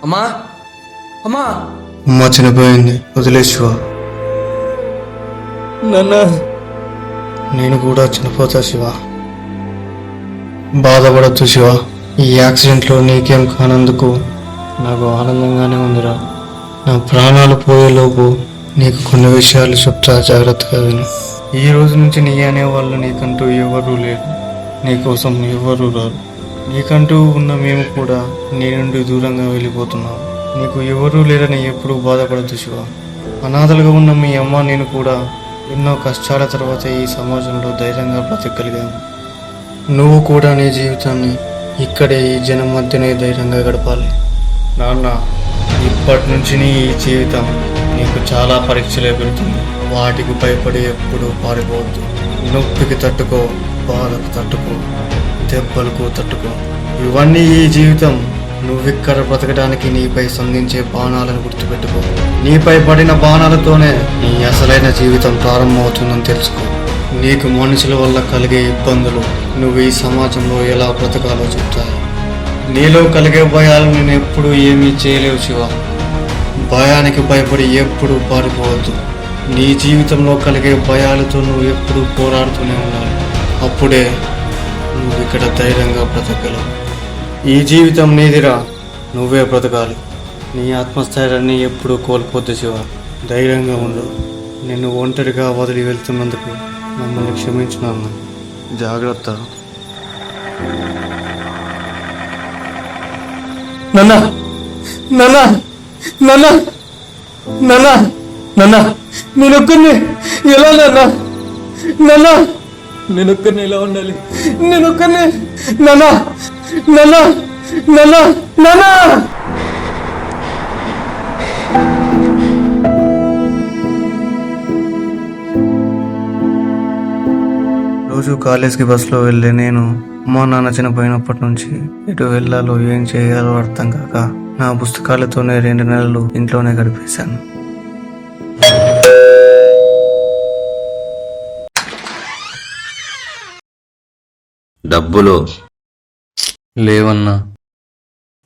అమ్మా అమ్మా అమ్మ చనిపోయింది, వదిలేసివా. నాన్న నేను కూడా చనిపోతా శివ. బాధపడద్దు శివ. ఈ యాక్సిడెంట్లో నీకేం కానందుకు నాకు ఆనందంగానే ఉందిరా. నా ప్రాణాలు పోయేలోపు నీకు కొన్ని విషయాలు చెప్తా, జాగ్రత్తగా విను. ఈ రోజు నుంచి నీ అనేవాళ్ళు నీకంటూ ఎవరూ లేరు, నీకోసం ఎవరూ రారు. నీకంటూ ఉన్న మేము కూడా నీ నుండి దూరంగా వెళ్ళిపోతున్నాం. నీకు ఎవరూ లేరని ఎప్పుడూ బాధపడద్దు శివ. అనాథలుగా ఉన్న మీ అమ్మ నేను కూడా ఎన్నో కష్టాల తర్వాత ఈ సమాజంలో ధైర్యంగా బ్రతకగలిగాము. నువ్వు కూడా నీ జీవితాన్ని ఇక్కడే ఈ జనం మధ్యనే ధైర్యంగా గడపాలి. నాన్న, ఇప్పటి నుంచి నీ ఈ జీవితం నీకు చాలా పరీక్షలు ఎదురుతుంది. వాటికి భయపడి ఎప్పుడూ పారిపోవద్దు. నొప్పికి తట్టుకో, బాధకు తట్టుకో, దెబ్బలకు తట్టుకో. ఇవన్నీ ఈ జీవితం. నువ్విక్కడ బ్రతకడానికి నీపై సంధించే బాణాలను గుర్తుపెట్టుకో. నీపై పడిన బాణాలతోనే నీ అసలైన జీవితం ప్రారంభమవుతుందని తెలుసుకో. నీకు మనుషుల వల్ల కలిగే ఇబ్బందులు నువ్వు ఈ సమాజంలో ఎలా బ్రతకాలో చెప్తాయి. నీలో కలిగే భయాలు నేను ఎప్పుడూ ఏమీ చేయలేవు శివ. భయానికి భయపడి ఎప్పుడూ పారిపోవద్దు. నీ జీవితంలో కలిగే భయాలతో నువ్వు ఎప్పుడూ పోరాడుతూనే ఉండాలి. అప్పుడే నువ్వు ఇక్కడ ధైర్యంగా బ్రతకగలవు. ఈ జీవితం నీదిరా, నువ్వే బ్రతకాలి. నీ ఆత్మస్థైర్యాన్ని ఎప్పుడూ కోల్పోద్దు శివ. ధైర్యంగా ఉండు. నిన్ను ఒంటరిగా వదిలి వెళ్తున్నందుకు మమ్మల్ని క్షమించున్నాను. జాగ్రత్త. నాన్న నాన్న నాన్న నాన్న నాన్న నేనొక్కరిని ఎలా నాన్న నాన్న నేనొక్కరిని ఎలా ఉండాలి? నేనొక్కరిని నాన్న నాన్న నాన్న నాన్న. రోజు కాలేజ్కి బస్సులో వెళ్ళే నేను అమ్మా నాన్న చనిపోయినప్పటి నుంచి ఎటు వెళ్ళాలో ఏం చేయాలో అర్థం కాక నా పుస్తకాలతోనే 2 నెలలు ఇంట్లోనే గడిపేశాను. డబ్బులు లేవన్నా.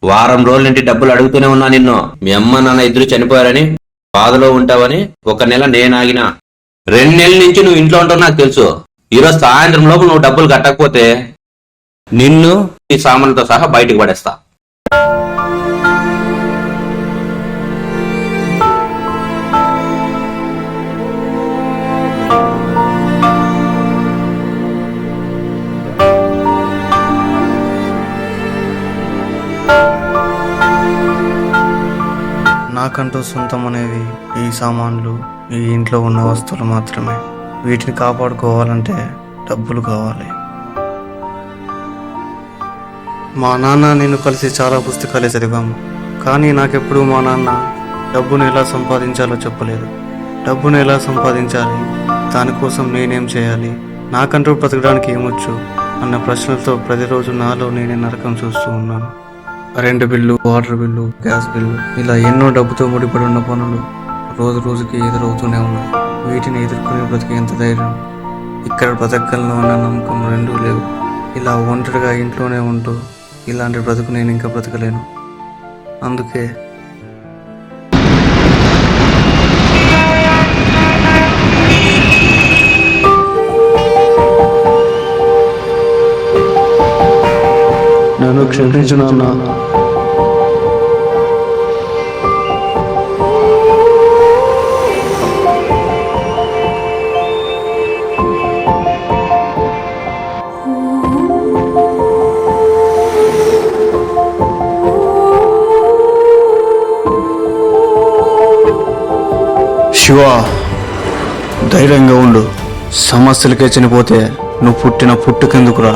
వారం రోజుల నుండి డబ్బులు అడుగుతూనే ఉన్నా నిన్ను. మీ అమ్మ నాన్న ఇద్దరు చనిపోయారని బాధలో ఉంటావని 1 నెల నేను ఆగినా. 2 నెలల నుంచి నువ్వు ఇంట్లో ఉంటావు నాకు తెలుసు. ఈరోజు సాయంత్రం లోపు నువ్వు డబ్బులు కట్టకపోతే నిన్ను ఈ సామాన్లతో సహా బయటకు పడేస్తా. నాకంటూ సొంతం అనేవి ఈ సామాన్లు, ఈ ఇంట్లో ఉన్న వస్తువులు మాత్రమే. వీటిని కాపాడుకోవాలంటే డబ్బులు కావాలి. మా నాన్న నేను కలిసి చాలా పుస్తకాలే చదివాము, కానీ నాకెప్పుడు మా నాన్న డబ్బును ఎలా సంపాదించాలో చెప్పలేదు. డబ్బును ఎలా సంపాదించాలి, దానికోసం నేనేం చేయాలి, నాకంటూ బ్రతకడానికి ఏమొచ్చు అన్న ప్రశ్నలతో ప్రతిరోజు నాలో నేనే నరకం చూస్తూ ఉన్నాను. Current bill, water bill, gas bill, ఇలా ఎన్నో డబ్బుతో ముడిపడి ఉన్న పనులు రోజు రోజుకి ఎదురవుతూనే ఉన్నాయి. వీటిని ఎదుర్కొని బ్రతికేంత ధైర్యం, ఇక్కడ బ్రతకగలను అన్న నమ్మకం రెండూ లేవు. ఇలా ఒంటరిగా ఇంట్లోనే ఉంటూ ఇలాంటి బ్రతుకు నేను ఇంకా బ్రతకలేను. అందుకే నన్ను క్షమించు నాన్న. శివ, ధైర్యంగా ఉండు. సమస్యలకే చనిపోతే నువ్వు పుట్టిన పుట్టుకెందుకురా?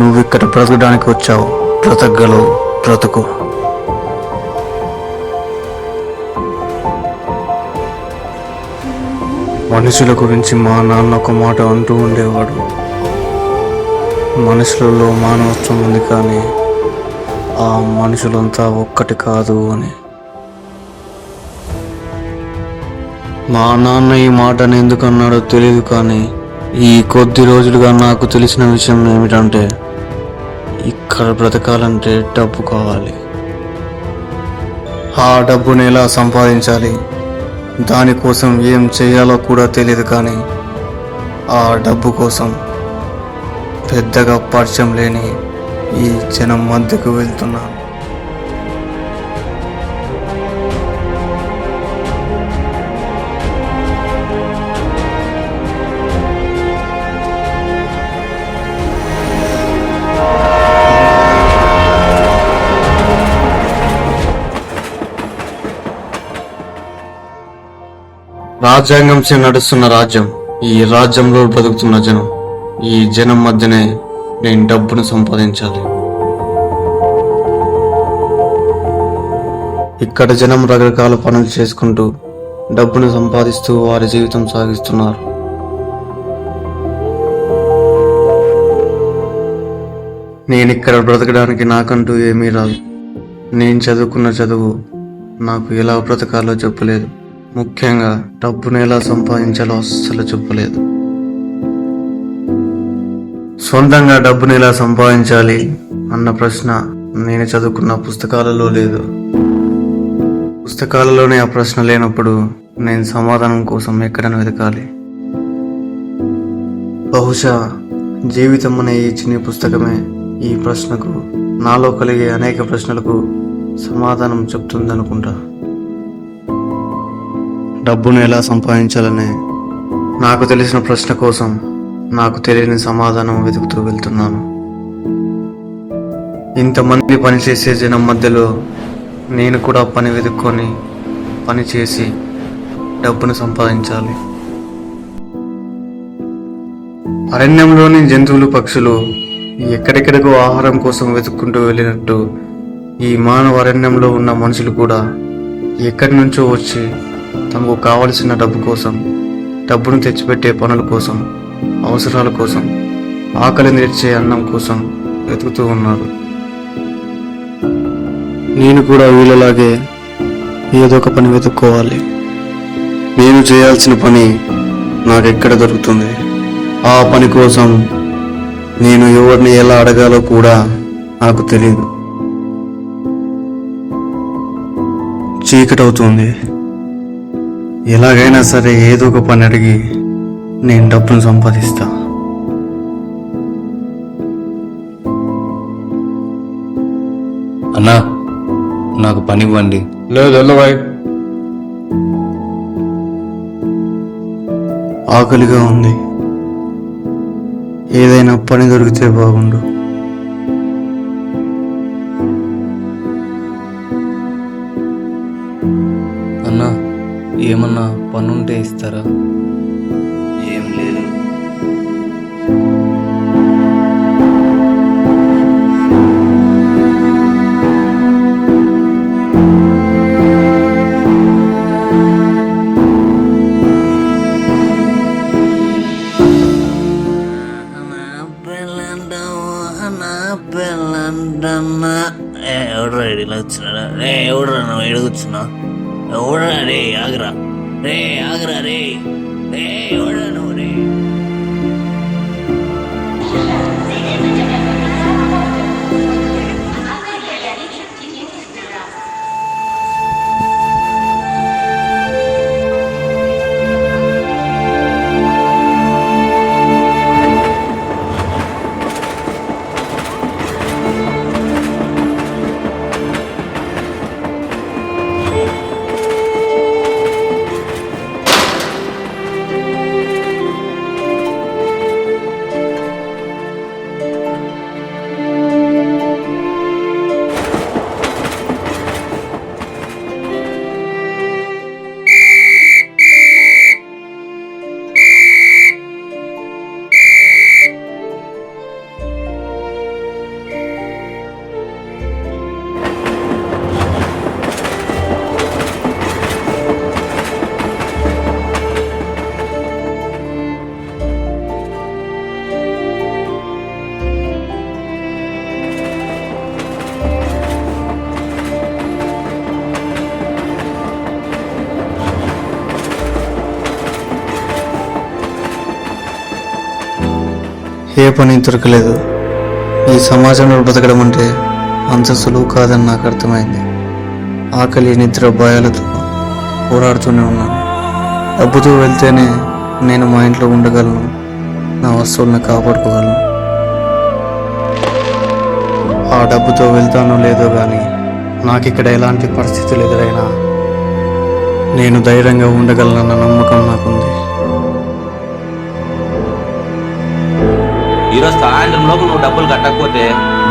నువ్వు ఇక్కడ బ్రతకడానికి వచ్చావు. బ్రతకగలవు, బ్రతుకు. మనుషుల గురించి మా నాన్న ఒక మాట అంటూ ఉండేవాడు, మనుషులలో మానవత్వం ఉంది కానీ ఆ మనుషులంతా ఒక్కటి కాదు అని. మా నాన్న ఈ మాటను ఎందుకు అన్నాడో తెలియదు, కానీ ఈ కొద్ది రోజులుగా నాకు తెలిసిన విషయం ఏమిటంటే ఇక్కడ బ్రతకాలంటే డబ్బు కావాలి. ఆ డబ్బుని ఎలా సంపాదించాలి, దానికోసం ఏం చేయాలో కూడా తెలియదు. కానీ ఆ డబ్బు కోసం పెద్దగా పరిచయం లేని ఈ జనం మధ్యకు వెళ్తున్నాను. రాజ్యాంగం నడుస్తున్న రాజ్యం, ఈ రాజ్యంలో బ్రతుకుతున్న జనం, ఈ జనం మధ్యనే నేను డబ్బును సంపాదించాలి. ఇక్కడ జనం రకరకాల పనులు చేసుకుంటూ డబ్బును సంపాదిస్తూ వారి జీవితం సాగిస్తున్నారు. నేను ఇక్కడ బ్రతకడానికి నాకంటూ ఏమీ రాదు. నేను చదువుకున్న చదువు నాకు ఎలా బ్రతకాలో చెప్పలేదు. ముఖ్యంగా డబ్బును ఎలా సంపాదించాలో అస్సలు చెప్పలేదు. సొంతంగా డబ్బును ఎలా సంపాదించాలి అన్న ప్రశ్న నేను చదువుకున్న పుస్తకాలలో లేదు. పుస్తకాలలోనే ఆ ప్రశ్న లేనప్పుడు నేను సమాధానం కోసం ఎక్కడైనా వెతకాలి. బహుశా జీవితం అనే ఈ చిన్న పుస్తకమే ఈ ప్రశ్నకు, నాలో కలిగే అనేక ప్రశ్నలకు సమాధానం చెప్తుందనుకుంటా. డబ్బును ఎలా సంపాదించాలనే నాకు తెలిసిన ప్రశ్న కోసం నాకు తెలియని సమాధానం వెతుకుతూ వెళ్తున్నాను. ఇంతమంది పనిచేసే జనం మధ్యలో నేను కూడా పని వెతుక్కొని పని చేసి డబ్బును సంపాదించాలి. అరణ్యంలోని జంతువులు, పక్షులు ఎక్కడెక్కడికో ఆహారం కోసం వెతుక్కుంటూ వెళ్ళినట్టు ఈ మానవ అరణ్యంలో ఉన్న మనుషులు కూడా ఎక్కడి నుంచో వచ్చి తమకు కావలసిన డబ్బు కోసం, డబ్బును తెచ్చిపెట్టే పనుల కోసం, అవసరాల కోసం, ఆకలి తీర్చే అన్నం కోసం వెతుకుతూ ఉన్నారు. నేను కూడా వీళ్ళలాగే ఏదో ఒక పని వెతుక్కోవాలి. నేను చేయాల్సిన పని నాకెక్కడ దొరుకుతుంది? ఆ పని కోసం నేను ఎవరిని ఎలా అడగాలో కూడా నాకు తెలియదు. చీకటవుతుంది. ఎలాగైనా సరే ఏదో ఒక పని అడిగి నేను డబ్బును సంపాదిస్తా. అన్నా, నాకు పని ఇవ్వండి. లేదు వెళ్ళవాయ్. ఆకలిగా ఉంది. ఏదైనా పని దొరికితే బాగుండు. అన్నా, ఏమన్నా పనుంటే ఇస్తారా? ఏం లేదు. ఎవడరా ఇడిలో వచ్చినాడా? రే ఎవడరా నువ్వు ఎడుగుచ్చున్నా? ఎవడరా రే? ఆగరా రే, ఆగరా రే, రే ఎవడరా నువ్వు రే? ఏ పని దొరకలేదు. ఈ సమాజంలో బ్రతకడం అంటే అంత సులువు కాదని నాకు అర్థమైంది. ఆకలి నిద్ర భయాలతో పోరాడుతూనే ఉన్నాను. డబ్బుతో వెళ్తేనే నేను మా ఇంట్లో ఉండగలను, నా వస్తువులను కాపాడుకోగలను. ఆ డబ్బుతో వెళ్తానో లేదో కానీ నాకు ఇక్కడ ఎలాంటి పరిస్థితులు ఎదురైనా నేను ధైర్యంగా ఉండగలనన్న నమ్మకం నాకుంది. ఈరోజు సాయంత్రం లోపు నువ్వు డబ్బులు కట్టకపోతే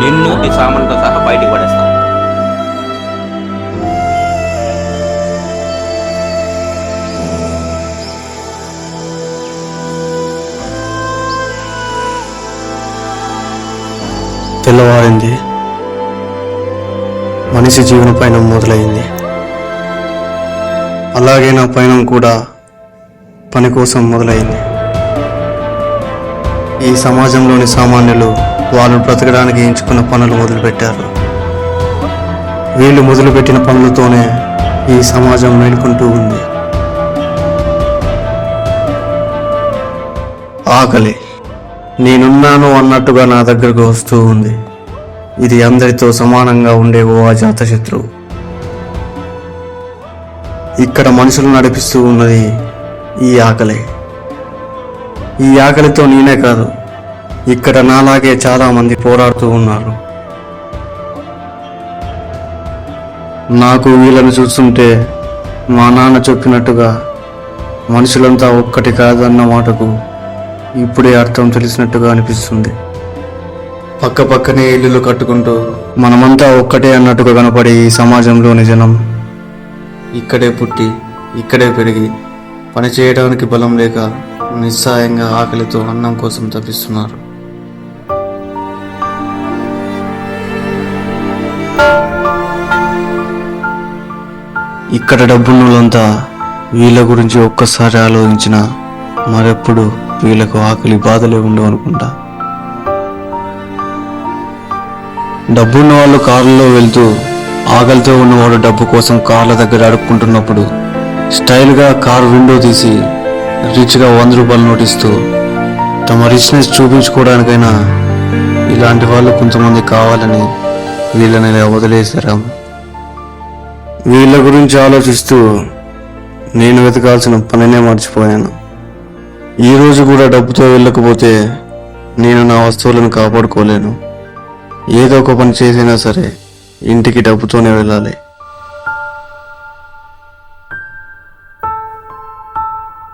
నిన్ను ఈ సామాన్లతో సహా బయటికి పడేస్తా. తెల్లవారింది. మనిషి జీవన పయనం మొదలైంది. అలాగే నా పయనం కూడా పని కోసం మొదలైంది. ఈ సమాజంలోని సామాన్యులు వాళ్ళు బ్రతకడానికి ఎంచుకున్న పనులు మొదలుపెట్టారు. వీళ్ళు మొదలుపెట్టిన పనులతోనే ఈ సమాజం మేలుకుంటూ ఉంది. ఆకలి నేనున్నాను అన్నట్టుగా నా దగ్గరకు వస్తూ ఉంది. ఇది అందరితో సమానంగా ఉండే ఓ అజాత శత్రువు. ఇక్కడ మనుషులు నడిపిస్తూ ఉన్నది ఈ ఆకలి. ఈ ఆకలితో నేనే కాదు, ఇక్కడ నాలాగే చాలా మంది పోరాడుతూ ఉన్నారు. నాకు వీళ్ళని చూస్తుంటే మా నాన్న చెప్పినట్టుగా మనుషులంతా ఒక్కటి కాదన్న మాటకు ఇప్పుడే అర్థం తెలిసినట్టుగా అనిపిస్తుంది. పక్క పక్కనే ఇల్లులు కట్టుకుంటూ మనమంతా ఒక్కటే అన్నట్టుగా కనపడే ఈ సమాజంలోని జనం ఇక్కడే పుట్టి ఇక్కడే పెరిగి పని చేయడానికి బలం లేక నిస్సాయంగా ఆకలితో అన్నం కోసం తప్పిస్తున్నారు. ఇక్కడ డబ్బున్నోళ్ళంతా వీళ్ళ గురించి ఒక్కసారి ఆలోచించినా మరెప్పుడు వీళ్ళకు ఆకలి బాధలే ఉండవు అనుకుంటా. డబ్బున్న వాళ్ళు కారులో వెళ్తూ ఆకలితో ఉన్నవాడు డబ్బు కోసం కార్ల దగ్గర అడుక్కుంటున్నప్పుడు స్టైల్గా కారు విండో తీసి రిచ్గా 100 రూపాయలు నోటిస్తూ తమ రిచ్నెస్ చూపించుకోవడానికైనా ఇలాంటి వాళ్ళు కొంతమంది కావాలని వీళ్ళని ఇలా వదిలేశారా? వీళ్ళ గురించి ఆలోచిస్తూ నేను వెతకాల్సిన పనినే మర్చిపోయాను. ఈరోజు కూడా డబ్బుతో వెళ్ళకపోతే నేను నా వస్తువులను కాపాడుకోలేను. ఏదో ఒక పని చేసినా సరే ఇంటికి డబ్బుతోనే వెళ్ళాలి.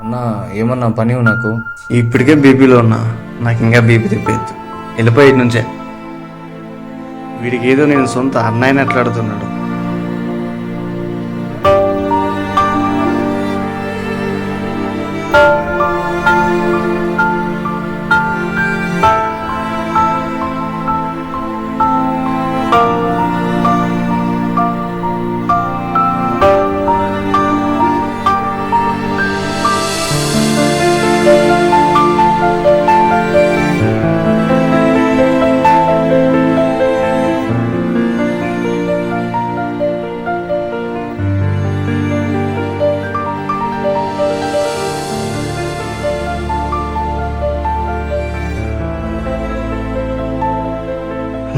అన్నా ఏమన్నా పని నాకు? ఇప్పటికే బీపీలో ఉన్నా, నాకు ఇంకా బీపీ తెప్పేద్దు. వెళ్ళిపోయి నుంచే. వీడికి ఏదో నేను సొంత అన్నయ్యని అట్లాడుతున్నాడు.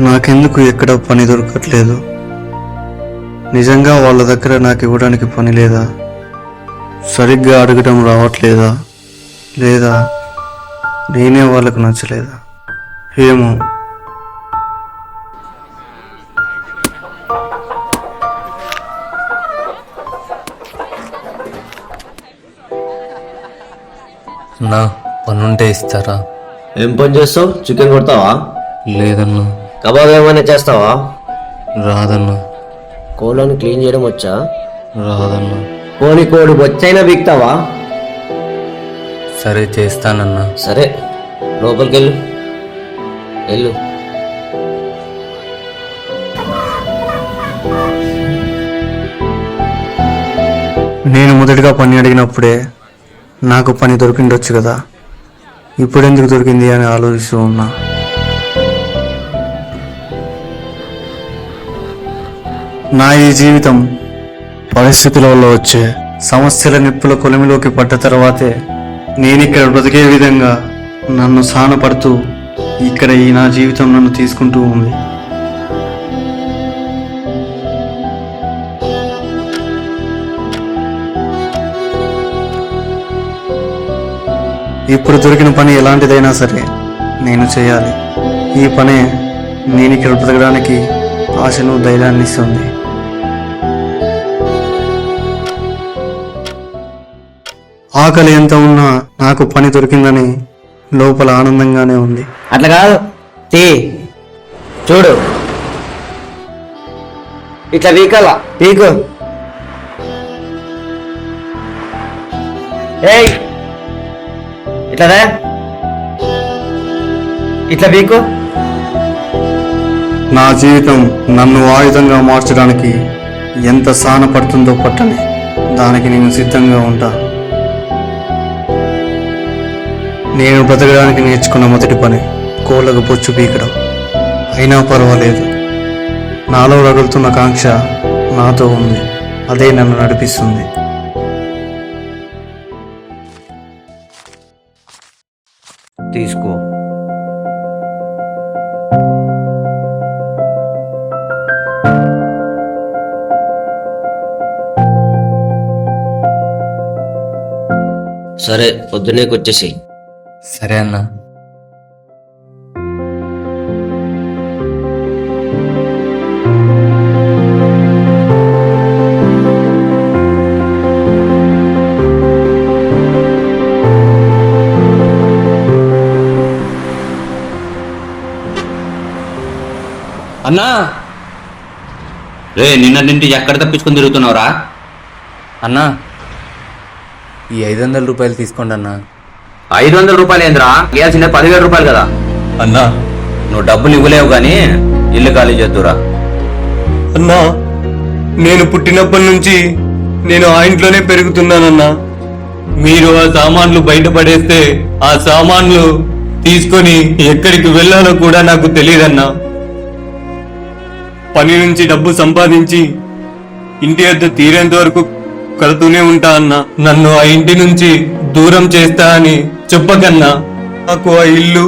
నాకెందుకు ఎక్కడ పని దొరకట్లేదు? నిజంగా వాళ్ళ దగ్గర నాకు ఇవ్వడానికి పని లేదా? సరిగ్గా అడగడం రావట్లేదా? లేదా నేనే వాళ్ళకు నచ్చలేదా? ఏమో. అన్నా పనుంటే ఇస్తారా? ఏం పని చేస్తావు? చికెన్ కొడతావా? లేదన్నా. కబాబ్ ఏమైనా చేస్తావా? రాదన్నా. కోళ్ళని క్లీన్ చేయడం వచ్చా? రాదన్నా. కోడి బొచ్చైనా బిక్తావా? సరే చేస్తానన్నా. సరే లోపలికి వెళ్ళు. నేను మొదటిగా పని అడిగినప్పుడే నాకు పని దొరికిండొచ్చు కదా, ఇప్పుడెందుకు దొరికింది అని ఆలోచిస్తూ ఉన్నా. నా ఈ జీవితం పరిస్థితుల వల్ల వచ్చే సమస్యల నిప్పుల కొలిమిలోకి పడ్డ తర్వాతే నేనిక్కడ బ్రతికే విధంగా నన్ను సానపడుతూ ఇక్కడ ఈ నా జీవితం నన్ను తీసుకుంటూ ఉంది. ఇప్పుడు దొరికిన పని ఎలాంటిదైనా సరే నేను చేయాలి. ఈ పనే నేను ఇక్కడ బ్రతకడానికి ఆశను, ధైర్యాన్ని ఇస్తుంది. ఆకలి ఎంత ఉన్నా నాకు పని దొరికిందని లోపల ఆనందంగానే ఉంది. అట్లా కాదు, తీ చూడు, ఇట్లా పీకాల, పీకు. ఏయ్ ఇట్లా ఇట్లా పీకు. నా జీవితం నన్ను ఆయుధంగా మార్చడానికి ఎంత సాన పడుతుందో పట్టని, దానికి నేను సిద్ధంగా ఉంటా. నేను బ్రతకడానికి నేర్చుకున్న మొదటి పని కోళ్ళకు బొచ్చు పీకడం. అయినా పర్వాలేదు, నాలో రగులుతున్న కాంక్ష నాతో ఉంది, అదే నన్ను నడిపిస్తుంది. తీసుకో. సరే, పొద్దున్నే వచ్చేసి. సరే అన్నా. అన్నా రే, నిన్న నింటి ఎక్కడ తప్పించుకుని తిరుగుతున్నావురా? అన్నా, ఈ 500 రూపాయలు తీసుకోండి అన్నా. 500 రూపాయలు ఏంద్రా? ఇవ్వాల్సిందే 10,000 రూపాయలు కదా. అన్నా నువ్వు డబ్బులు ఇవ్వలేవు గాని ఇల్లు ఖాళీ చేద్దురా. అన్నా, నేను పుట్టినప్పటి నుంచి నేను ఆ ఇంట్లోనే పెరుగుతున్నానన్నా. మీరు ఆ సామాన్లు బయటపడేస్తే ఆ సామాన్లు తీసుకొని ఎక్కడికి వెళ్ళాలో కూడా నాకు తెలియదన్నా. పని నుంచి డబ్బు సంపాదించి ఇంటి వద్ద తీరేంత వరకు కడుతూనే ఉంటా అన్నా. నన్ను ఆ ఇంటి నుంచి దూరం చేస్తా అని చెప్పకన్నా. నాకు ఆ ఇల్లు,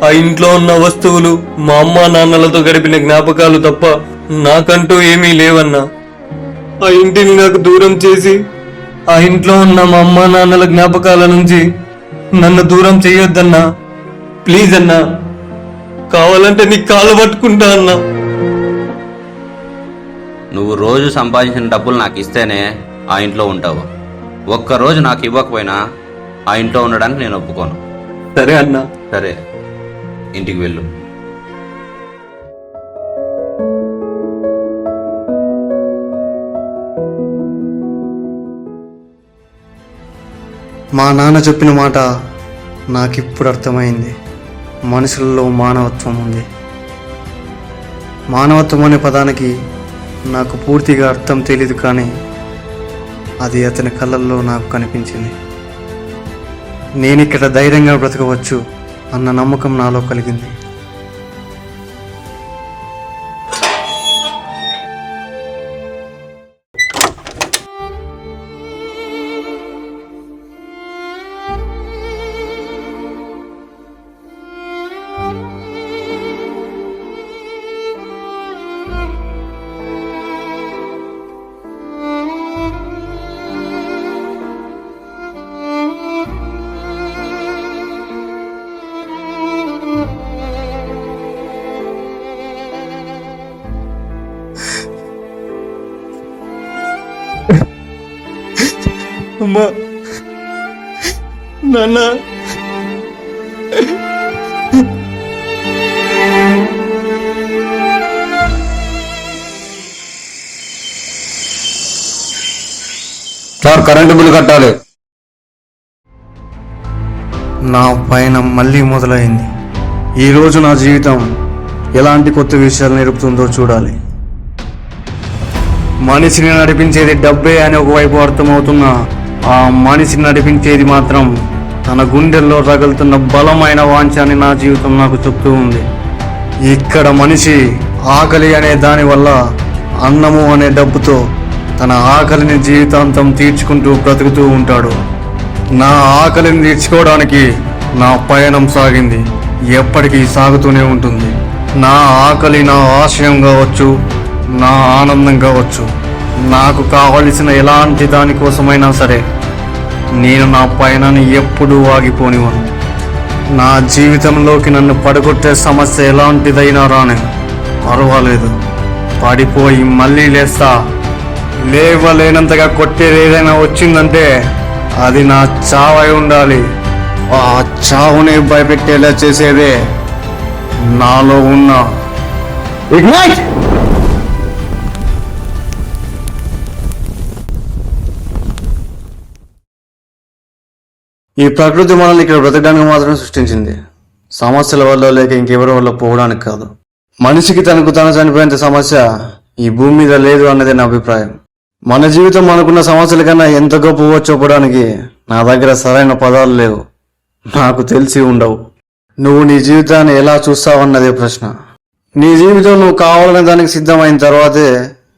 ఆ ఇంట్లో ఉన్న వస్తువులు, మా అమ్మ నాన్నలతో గడిపిన జ్ఞాపకాలు తప్ప నాకంటూ ఏమీ లేవన్నా. ఆ ఇంటిని నాకు దూరం చేసి ఆ ఇంట్లో ఉన్న మా అమ్మ నాన్నల జ్ఞాపకాల నుంచి నన్ను దూరం చేయొద్దన్నా. ప్లీజ్ అన్నా, కావాలంటే నీ కాళ్ళు పట్టుకుంటా అన్నా. నువ్వు రోజు సంపాదించిన డబ్బులు నాకు ఇస్తేనే ఆ ఇంట్లో ఉంటావు. ఒక్కరోజు నాకు ఇవ్వకపోయినా ఆ ఇంట్లో ఉండడానికి నేను ఒప్పుకోను. సరే అన్నా. సరే, ఇంటికి వెళ్ళు. మా నాన్న చెప్పిన మాట నాకిప్పుడు అర్థమైంది. మనుషులలో మానవత్వం ఉంది. మానవత్వం అనే పదానికి నాకు పూర్తిగా అర్థం తెలియదు, కానీ అది అతని కళ్ళల్లో నాకు కనిపించింది. నేనిక్కడ ధైర్యంగా బ్రతకవచ్చు అన్న నమ్మకం నాలో కలిగింది. అమ్మా, నాన్న, సార్, కరెంటు బిల్లు కట్టాలి. నా పయనం మళ్ళీ మొదలైంది. ఈరోజు నా జీవితం ఎలాంటి కొత్త విషయాలు నేర్పుతుందో చూడాలి. మనిషిని నడిపించేది డబ్బే అని ఒకవైపు అర్థమవుతున్నా, ఆ మనిషిని నడిపించేది మాత్రం తన గుండెల్లో రగులుతున్న బలమైన వాంఛని నా జీవితం నాకు చెప్తూ ఉంది. ఇక్కడ మనిషి ఆకలి అనే దాని వల్ల అన్నము అనే డబ్బుతో తన ఆకలిని జీవితాంతం తీర్చుకుంటూ బ్రతుకుతూ ఉంటాడు. నా ఆకలిని తీర్చుకోవడానికి నా పయనం సాగింది, ఎప్పటికీ సాగుతూనే ఉంటుంది. నా ఆకలి నా ఆశయం కావచ్చు, నా ఆనందం కావచ్చు. నాకు కావలసిన ఎలాంటి దానికోసమైనా సరే నేను నా పయనాన్ని ఎప్పుడూ ఆగిపోనివ్వను. నా జీవితంలోకి నన్ను పడగొట్టే సమస్య ఎలాంటిదైనా రాని పర్వాలేదు, పడిపోయి మళ్ళీ లేస్తా. లేవలేనంతగా కొట్టేది ఏదైనా వచ్చిందంటే అది నా చావై ఉండాలి. ఆ చావుని భయపెట్టేలా చేసేదే నాలో ఉన్న ఇగ్నైట్. ఈ ప్రకృతి మనల్ని ఇక్కడ బ్రతకడానికి మాత్రమే సృష్టించింది, సమస్యల వల్ల లేక ఇంకెవరి వల్ల పోవడానికి కాదు. మనిషికి తనకు తాను చనిపోయేంత సమస్య ఈ భూమి మీద లేదు అన్నదే నా అభిప్రాయం. మన జీవితం మనకున్న సమస్యల కన్నా ఎంత గొప్పవో చెప్పడానికి నా దగ్గర సరైన పదాలు లేవు, నాకు తెలిసి ఉండవు. నువ్వు నీ జీవితాన్ని ఎలా చూస్తావన్నదే ప్రశ్న. నీ జీవితం నువ్వు కావాలనే దానికి సిద్ధమైన తర్వాతే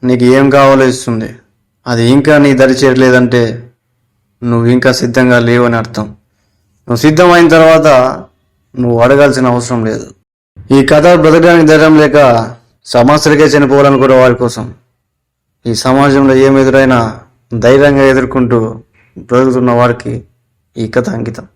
నీకు ఏం కావాలో ఇస్తుంది. అది ఇంకా నీ దరి చేరలేదంటే నువ్వు ఇంకా సిద్ధంగా లేవని అర్థం. నువ్వు సిద్ధమైన తర్వాత నువ్వు అడగాల్సిన అవసరం లేదు. ఈ కథ బ్రతకడానికి ధైర్యం లేక సమస్యలకే చనిపోవాలనుకునే వారి కోసం, ఈ సమాజంలో ఏం ఎదురైనా ధైర్యంగా ఎదుర్కొంటూ బ్రతుకుతున్న వారికి ఈ కథ అంకితం.